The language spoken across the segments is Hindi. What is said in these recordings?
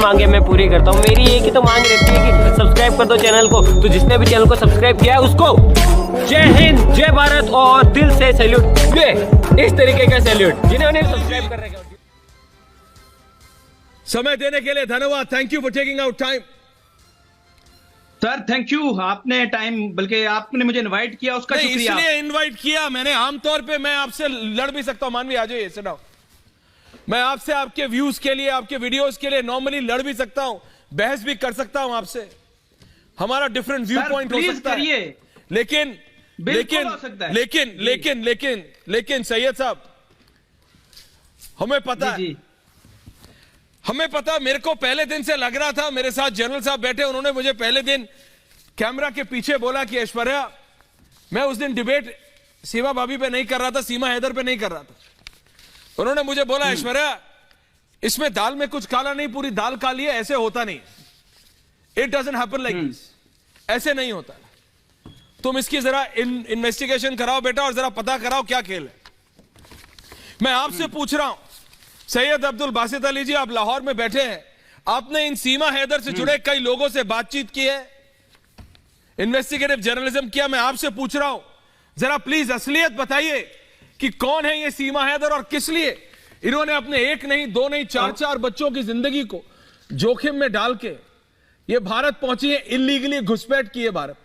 मांगे मैं पूरी करता हूँ। मेरी एक ही तो मांग रहती है कि सब्सक्राइब कर दो चैनल को। तो जिसने भी चैनल को सब्सक्राइब किया है उसको जय हिंद, जय भारत और दिल से सैल्यूट। इस तरीके का सैल्यूट जिन्होंने सब्सक्राइब कर रखा है। समय देने के लिए धन्यवाद। Thank you for taking out time. Sir thank you, आपने टाइम, बल्कि आपने मुझे इनवाइट किया उसका शुक्रिया। इसलिए इनवाइट किया मैंने। आमतौर पे मैं आपसे लड़ भी सकता हूं, मानवी आ जाइए, सिट डाउन। मैं आपसे आपके व्यूज के लिए, आपके वीडियोस के लिए नॉर्मली लड़ भी सकता हूं, बहस भी कर सकता हूं आपसे। हमारा डिफरेंट व्यू पॉइंट हो सकता है, लेकिन लेकिन सैयद साहब, हमें पता है, हमें पता, मेरे को पहले दिन से लग रहा था, मेरे साथ जनरल साहब बैठे, उन्होंने मुझे पहले दिन कैमरा के पीछे बोला कि ऐश्वर्या, मैं उस दिन डिबेट सीमा भाभी पे नहीं कर रहा था, सीमा हैदर पे नहीं कर रहा था। उन्होंने मुझे बोला ऐश्वर्या, इसमें दाल में कुछ काला नहीं, पूरी दाल काली है, ऐसे होता नहीं, it doesn't happen like this, ऐसे नहीं होता। तुम इसकी जरा इन्वेस्टिगेशन कराओ बेटा और जरा पता कराओ क्या खेल है। मैं आपसे पूछ रहा हूं, सैयद अब्दुल बासित अली जी, आप लाहौर में बैठे हैं, आपने इन सीमा हैदर से जुड़े कई लोगों से बातचीत की है, इन्वेस्टिगेटिव जर्नलिज्म किया। मैं आपसे पूछ रहा हूं, जरा प्लीज असलियत बताइए कि कौन है ये सीमा हैदर और किस लिए इन्होंने अपने एक नहीं, दो नहीं, चार बच्चों की जिंदगी को जोखिम में डाल के ये भारत पहुंची है, इलीगली घुसपैठ की है भारत।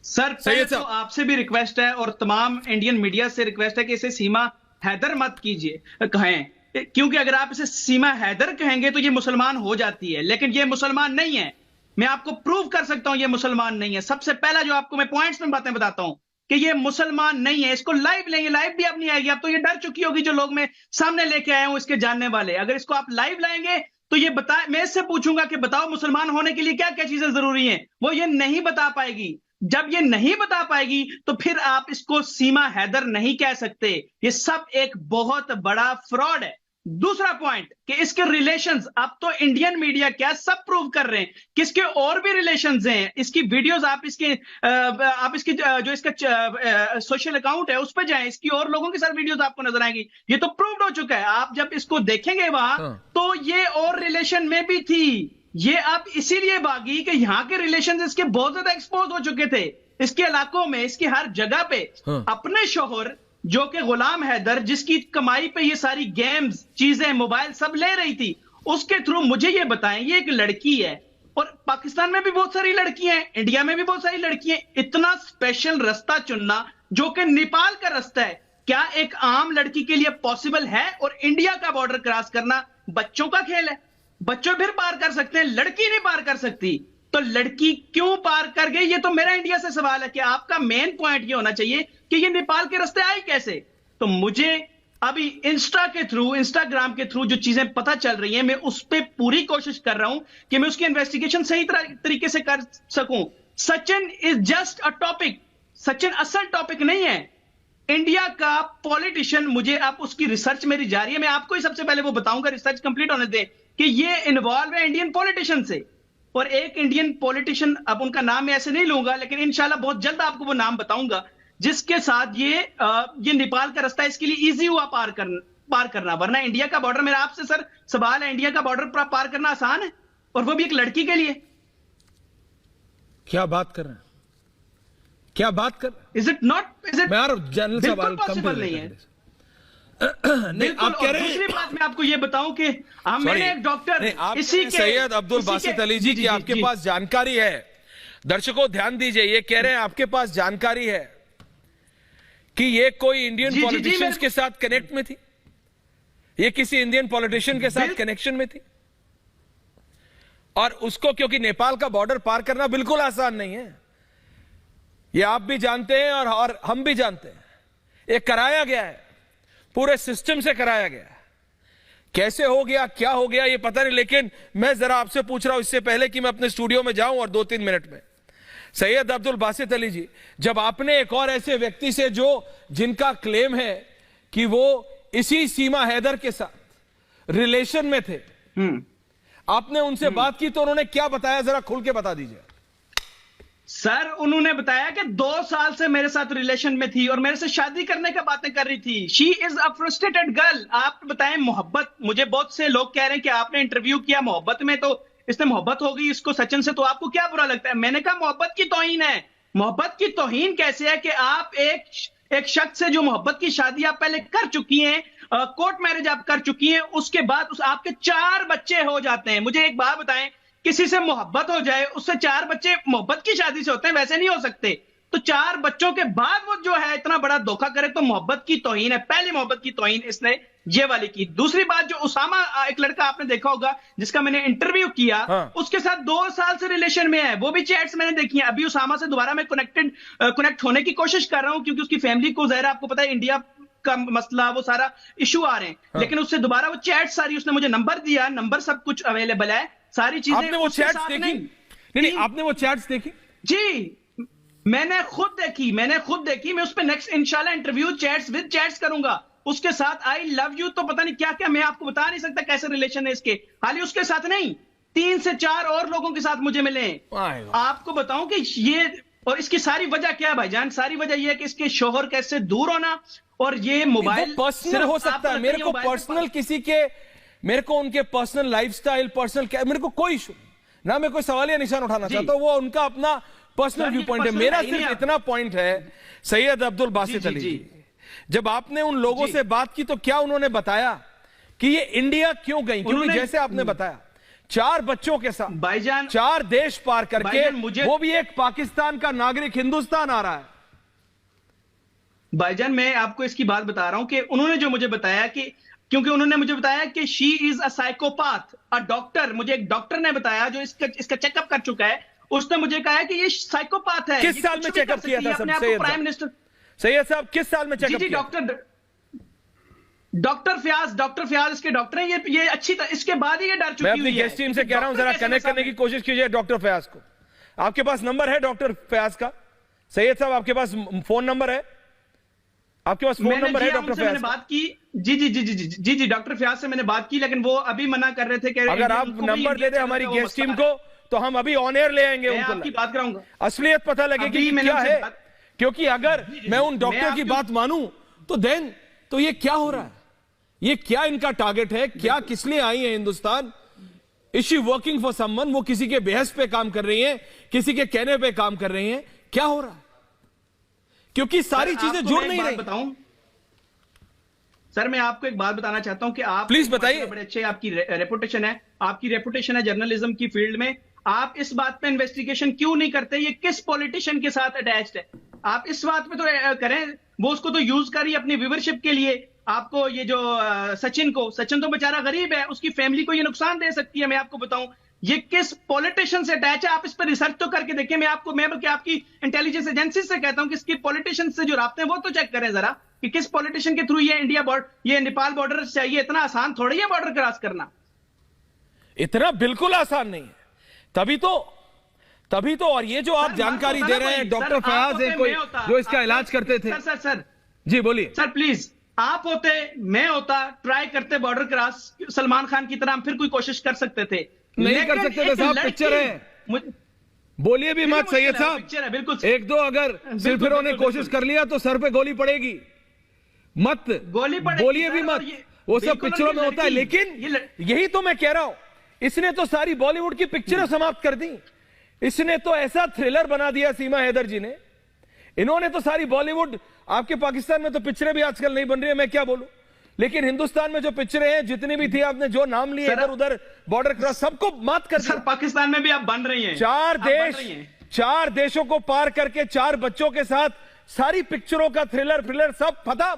सर पहले तो आपसे भी रिक्वेस्ट है और तमाम इंडियन मीडिया से रिक्वेस्ट है कि इसे सीमा हैदर मत कीजिए, कहें, क्योंकि अगर आप इसे सीमा हैदर कहेंगे तो ये मुसलमान हो जाती है, लेकिन ये मुसलमान नहीं है। मैं आपको प्रूव कर सकता हूं ये मुसलमान नहीं है। सबसे पहला जो आपको मैं पॉइंट्स में बातें बताता हूं कि ये मुसलमान नहीं है। इसको लाइव लेंगे, लाइव भी अब नहीं आएगी, अब तो ये डर चुकी होगी जो लोग मैं सामने लेके आया हूं इसके जानने वाले। अगर इसको आप लाइव लाएंगे तो ये मैं इससे पूछूंगा कि बताओ मुसलमान होने के लिए क्या क्या चीजें जरूरी हैं, वो ये नहीं बता पाएगी। जब ये नहीं बता पाएगी तो फिर आप इसको सीमा हैदर नहीं कह सकते। ये सब एक बहुत बड़ा फ्रॉड है। दूसरा पॉइंट कि इसके रिलेशंस, अब तो इंडियन मीडिया क्या सब प्रूव कर रहे हैं कि इसके और भी रिलेशंस हैं। इसकी वीडियोस आप इसके जो इसका सोशल अकाउंट है उस पर जाएं, इसकी और लोगों के साथ वीडियोस आपको नजर आएंगी। ये तो प्रूव्ड हो चुका है। आप जब इसको देखेंगे वहां तो ये और रिलेशन में भी थी। ये अब इसीलिए भागी कि यहाँ के रिलेशन इसके बहुत ज्यादा एक्सपोज हो चुके थे, इसके इलाकों में, इसकी हर जगह पे अपने शोहर जो कि गुलाम हैदर, जिसकी कमाई पे ये सारी गेम्स, चीजें, मोबाइल सब ले रही थी, उसके थ्रू मुझे ये बताएं, ये एक लड़की है और पाकिस्तान में भी बहुत सारी लड़कियां हैं, इंडिया में भी बहुत सारी लड़कियां हैं। इतना स्पेशल रास्ता चुनना जो कि नेपाल का रास्ता है, क्या एक आम लड़की के लिए पॉसिबल है? और इंडिया का बॉर्डर क्रॉस करना बच्चों का खेल है, बच्चों फिर पार कर सकते हैं, लड़की नहीं पार कर सकती। तो लड़की क्यों पार कर गई? ये तो मेरा इंडिया से सवाल है कि आपका मेन पॉइंट ये होना चाहिए कि ये नेपाल के रास्ते आई कैसे। तो मुझे अभी इंस्टाग्राम के थ्रू जो चीजें पता चल रही हैं, मैं उस पर पूरी कोशिश कर रहा हूं कि मैं उसकी इन्वेस्टिगेशन सही तरीके से कर सकूं। Sachin is just a topic, Sachin असल टॉपिक नहीं है। इंडिया का पॉलिटिशियन, मुझे आप उसकी रिसर्च मेरी जारी है, मैं आपको ही सबसे पहले वो बताऊंगा, रिसर्च कंप्लीट होने दें, कि ये इन्वॉल्व है इंडियन पॉलिटिशियन से। और एक इंडियन पॉलिटिशियन, अब उनका नाम मैं ऐसे नहीं लूंगा, लेकिन इंशाल्लाह बहुत जल्द आपको वो नाम बताऊंगा, जिसके साथ ये नेपाल का रास्ता इसके लिए इजी हुआ पार करना। वरना इंडिया का बॉर्डर, मेरा आपसे सर सवाल है, इंडिया का बॉर्डर पार करना आसान है? और वो भी एक लड़की के लिए। क्या बात कर रहे हैं, क्या बात कर, इज इट जनरल बिल्कुल पॉसिबल नहीं है। नहीं, आप कह रहे हैं। दूसरी बात मैं आपको ये बताऊं कि मैंने एक डॉक्टर, इसी के सैयद अब्दुल बासित अली जी की आपके पास जानकारी है, दर्शकों ध्यान दीजिए, ये कह रहे हैं आपके पास जानकारी है कि ये कोई इंडियन पॉलिटिशियंस के साथ कनेक्ट में थी, ये किसी इंडियन पॉलिटिशियन के साथ कनेक्शन में थी, और उसको, क्योंकि नेपाल का बॉर्डर पार करना बिल्कुल आसान नहीं है, ये आप भी जानते हैं और हम भी जानते हैं। ये कराया गया है, पूरे सिस्टम से कराया गया है। कैसे हो गया, क्या हो गया, ये पता नहीं। लेकिन मैं जरा आपसे पूछ रहा हूं, इससे पहले कि मैं अपने स्टूडियो में जाऊं और 2-3 मिनट में, सैयद अब्दुल बासित अली जी, जब आपने एक और ऐसे व्यक्ति से जिनका क्लेम है कि वो इसी सीमा हैदर के साथ रिलेशन में थे, आपने उनसे बात की तो उन्होंने क्या बताया, जरा खुल के बता दीजिए। सर उन्होंने बताया कि 2 साल से मेरे साथ रिलेशन में थी और मेरे से शादी करने का बातें कर रही थी। She is a frustrated girl. आप बताएं मोहब्बत, मुझे बहुत से लोग कह रहे हैं कि आपने इंटरव्यू किया मोहब्बत में, तो इससे मोहब्बत हो गई इसको सचिन से, तो आपको क्या बुरा लगता है? मैंने कहा मोहब्बत की तौहीन है। मोहब्बत की तौहीन कैसे है कि आप एक शख्स से जो मोहब्बत की शादी आप पहले कर चुकी हैं, कोर्ट मैरिज आप कर चुकी हैं, उसके बाद आपके 4 बच्चे हो जाते हैं। मुझे एक बात बताएं, किसी से मोहब्बत हो जाए उससे 4 बच्चे मोहब्बत की शादी से होते हैं, वैसे नहीं हो सकते। तो 4 बच्चों के बाद वो जो है इतना बड़ा धोखा करे तो मोहब्बत की तौहीन है। पहली मोहब्बत की तौहीन इसने ये वाली की। दूसरी बात, जो उसामा एक लड़का आपने देखा होगा जिसका मैंने इंटरव्यू किया, उसके साथ 2 साल से रिलेशन में है, वो भी चैट्स मैंने देखी हैं। अभी उसामा से दोबारा मैं कनेक्ट होने की कोशिश कर रहा हूं क्योंकि उसकी फैमिली को ज़ाहिर आपको पता है इंडिया का मसला, वो सारा इशू आ रहे हैं। लेकिन उससे दोबारा वो चैट सारी, उसने मुझे नंबर दिया, नंबर सब कुछ अवेलेबल है, सारी चीजें। आपने वो चैट्स देखी? नहीं, आपने वो चैट्स देखी? जी, मैंने खुद देखी। मैं उस पर नेक्स्ट इंशाल्लाह इंटरव्यू चैट्स विद चैट्स करूंगा। उसके साथ आई लव यू तो पता नहीं क्या क्या, मैं आपको बता नहीं सकता कैसे रिलेशन है इसके। हाल ही उसके साथ नहीं, 3 से 4 और लोगों के साथ मुझे मिले। आपको बताऊं कि ये, और इसकी सारी वजह क्या है भाईजान? सारी वजह यह है कि इसके शोहर कैसे दूर होना, और ये मोबाइल पर्सनल हो सकता है। मेरे को पर्सनल किसी के, मेरे को उनके पर्सनल लाइफस्टाइल, पर्सनल क्या, मेरे को कोई इशू ना, मैं कोई सवाल या निशान उठाना चाहता हूं, वो उनका अपना पर्सनल व्यू पॉइंट है। मेरा सिर्फ इतना पॉइंट है, सैयद अब्दुल बासित अली जी, जब आपने उन लोगों से बात की तो क्या उन्होंने बताया कि ये इंडिया क्यों गई? क्योंकि जैसे आपने बताया 4 बच्चों के साथ भाईजान 4 देश पार करके, वो भी एक पाकिस्तान का नागरिक हिंदुस्तान आ रहा है। भाईजान मैं आपको इसकी बात बता रहा हूं कि उन्होंने जो मुझे बताया कि, क्योंकि उन्होंने मुझे बताया कि she is a psychopath, a doctor, मुझे एक डॉक्टर ने बताया जो इसका चेकअप कर चुका है, उसने मुझे कहा है कि ये साइकोपाथ है। किस साल में चेकअप किया था प्राइम मिनिस्टर सैयद साहब, किस साल में चेकअप किया? डॉक्टर फयाज इसके डॉक्टर हैं। ये अच्छी तरह, इसके बाद ही ये डर चुकी हुई है। मैं अपनी गेस्ट टीम से कह रहा हूं जरा कनेक्ट करने की कोशिश कीजिए डॉक्टर फयाज को। आपके पास नंबर है डॉक्टर फयाज का? सैयद साहब आपके पास फोन नंबर है? आपके पास फोन नंबर है डॉक्टर फयाज? मैंने बात की जी डॉक्टर फयाज से मैंने बात की, लेकिन वो अभी मना कर रहे थे कि अगर आप नंबर दे दे हमारी गेस्ट टीम को तो हम अभी ऑन एयर ले आएंगे उनको, आपकी बात कराऊंगा, असलियत पता लगेगी कि क्या है। क्योंकि अगर मैं उन डॉक्टर की बात मानूं तो देन तो ये क्या हो रहा है, ये क्या इनका टारगेट है, क्या किस लिए आई है Hindustan? Is she working for someone? वो किसी के बेहस पे काम कर रही हैं, किसी के कहने पे काम कर रही हैं, क्या हो रहा है? क्योंकि सारी चीजें जुड़ नहीं रही। बताऊं सर, मैं आपको एक बात बताना चाहता हूं कि आप प्लीज बताइए। बड़े अच्छे आपकी रेपुटेशन है जर्नलिज्म की फील्ड में। आप इस बात पे इन्वेस्टिगेशन क्यों नहीं करते, ये किस पॉलिटिशियन के साथ अटैच्ड है? आप इस बात पे तो करें, वो उसको तो यूज करिए अपनी व्यूवरशिप के लिए। आपको ये जो सचिन तो बेचारा गरीब है, उसकी फैमिली को ये नुकसान दे सकती है। मैं आपको बताऊं ये किस पॉलिटिशियन से अटैच है, आप इस पर रिसर्च तो करके देखिए। मैं बल्कि आपकी इंटेलिजेंस एजेंसी से कहता हूं कि इसकी पॉलिटिशियन से जो राब्ते हैं वो तो चेक करें जरा कि किस पॉलिटिशियन के थ्रू ये नेपाल बॉर्डर चाहिए। इतना आसान थोड़ी है बॉर्डर क्रॉस करना, इतना बिल्कुल आसान नहीं है। तभी तो और ये जो आप जानकारी दे रहे हैं, डॉक्टर फयाज है कोई जो इसका इलाज करते थे। सर जी बोलिए सर, प्लीज। आप होते, मैं होता, ट्राई करते बॉर्डर क्रॉस सलमान खान की तरह, हम फिर कोई कोशिश कर सकते थे। नहीं कर सकते थे साहब, पिक्चर है। बोलिए भी मत सैयद साहब, पिक्चर है बिल्कुल। 1-2 अगर सिलफिरों ने कोशिश कर लिया तो सर पे गोली पड़ेगी, मत गोली पड़ेगी, बोलिए भी मत। वो सब पिक्चरों में होता है, लेकिन यही तो मैं कह रहा हूं, इसने तो सारी बॉलीवुड की पिक्चरें समाप्त कर दी। इसने तो ऐसा थ्रिलर बना दिया सीमा हैदर जी ने। इन्होंने तो सारी बॉलीवुड, आपके पाकिस्तान में तो पिक्चरें भी आजकल नहीं बन रही है, मैं क्या बोलूं, लेकिन हिंदुस्तान में जो पिक्चरें हैं जितनी भी थी, आपने जो नाम लिए इधर उधर बॉर्डर क्रॉस, सबको मात कर दिया। पाकिस्तान में भी आप बन रही हैं। 4 देशों को पार करके 4 बच्चों के साथ सारी पिक्चरों का थ्रिलर सब खत्म।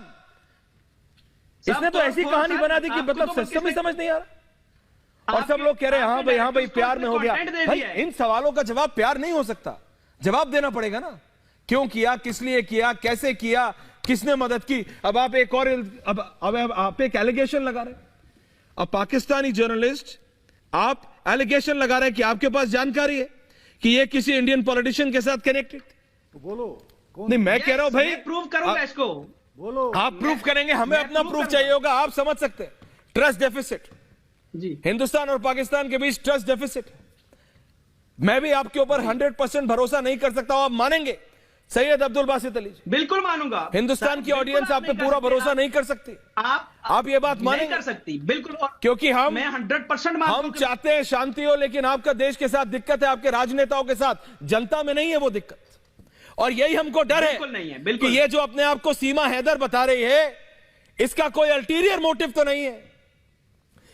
इसने तो ऐसी कहानी बना दी कि मतलब सिस्टम ही समझ नहीं आ रहा। और सब लोग कह रहे हैं हाँ भाई प्यार में हो गया। भाई इन सवालों का जवाब प्यार नहीं हो सकता, जवाब देना पड़ेगा ना। क्यों किया, किस लिए किया, कैसे किया, किसने मदद की? अब आप एक और अब आप एक एलिगेशन लगा रहे हैं। अब पाकिस्तानी जर्नलिस्ट आप एलिगेशन लगा रहे हैं कि आपके पास जानकारी है कि ये किसी इंडियन पॉलिटिशियन के साथ कनेक्टेड। तो बोलो कौन? नहीं मैं कह रहा हूं भाई, प्रूव करूंगा इसको। बोलो आप प्रूफ करेंगे, हमें अपना प्रूफ चाहिए होगा। आप समझ सकते हैं ट्रस्ट डेफिसिट, जी हिंदुस्तान और पाकिस्तान के बीच ट्रस्ट डेफिसिट। मैं भी आपके ऊपर 100% भरोसा नहीं कर सकता हूं, आप मानेंगे सैयद अब्दुल बासित अली जी? बिल्कुल मानूंगा। हिंदुस्तान की बिल्कुल ऑडियंस आप आप पे नहीं कर पूरा सकते, भरोसा नहीं कर सकती। आप ये बात नहीं मानेंगे? कर सकती, बिल्कुल। और क्योंकि मैं 100% मानता हम हूं कि चाहते हैं शांति हो, लेकिन आपका देश के साथ दिक्कत है, आपके राजनेताओं के साथ, जनता में नहीं है वो दिक्कत। और यही हमको डर है, बिल्कुल नहीं है, बिल्कुल। कि ये जो अपने आप को सीमा हैदर बता रही है, इसका कोई अल्टीरियर मोटिव तो नहीं है,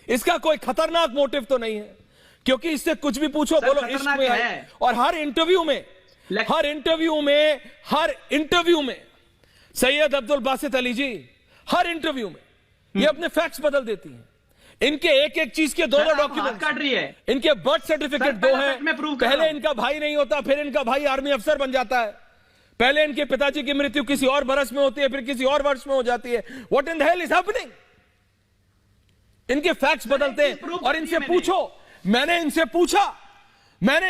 इसका कोई खतरनाक मोटिव तो नहीं है। क्योंकि इससे कुछ भी पूछो, सर, बोलो इश्क खतरनाक में है। है। और हर इंटरव्यू में सैयद अब्दुल बासित अली जी हर इंटरव्यू में ये अपने फैक्ट्स बदल देती हैं। इनके एक एक चीज के दो सर, आप हाथ डॉक्यूमेंट काट रही है। इनके बर्थ सर्टिफिकेट सर, दो पहला हैं। फैक्ट मैं प्रूव कर पहले रहा हूं। इनका भाई नहीं होता, फिर इनका भाई आर्मी अफसर बन जाता है। पहले इनके पिताजी की मृत्यु किसी और बरस में होती है, फिर किसी और वर्ष में हो जाती है। What in the hell is happening? इनके फैक्ट्स बदलते हैं। और इनसे पूछो, मैंने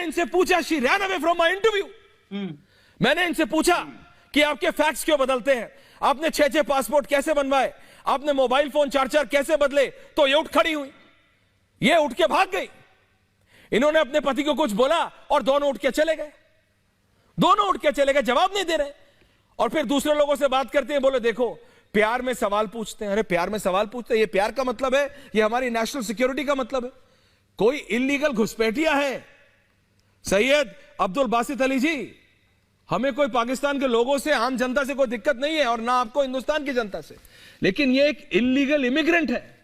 इनसे पूछा she ran away from my interview. मैंने इनसे पूछा कि आपके फैक्ट्स क्यों बदलते हैं, आपने 6-6 पासपोर्ट कैसे बनवाए, आपने मोबाइल फोन 4-4 कैसे बदले? तो ये उठ खड़ी हुई, ये उठ के भाग गई। इन्होंने अपने पति को कुछ बोला और दोनों उठ के चले गए, जवाब नहीं दे रहे। और फिर दूसरे लोगों से बात करते हैं, बोले देखो प्यार में सवाल पूछते हैं। अरे प्यार में सवाल पूछते हैं, ये प्यार का मतलब है, ये हमारी नेशनल सिक्योरिटी का मतलब है। कोई इलीगल घुसपैठिया है सैयद अब्दुल बासित अली जी। हमें कोई पाकिस्तान के लोगों से, आम जनता से कोई दिक्कत नहीं है, और ना आपको हिंदुस्तान की जनता से, लेकिन ये एक इलीगल इमिग्रेंट है।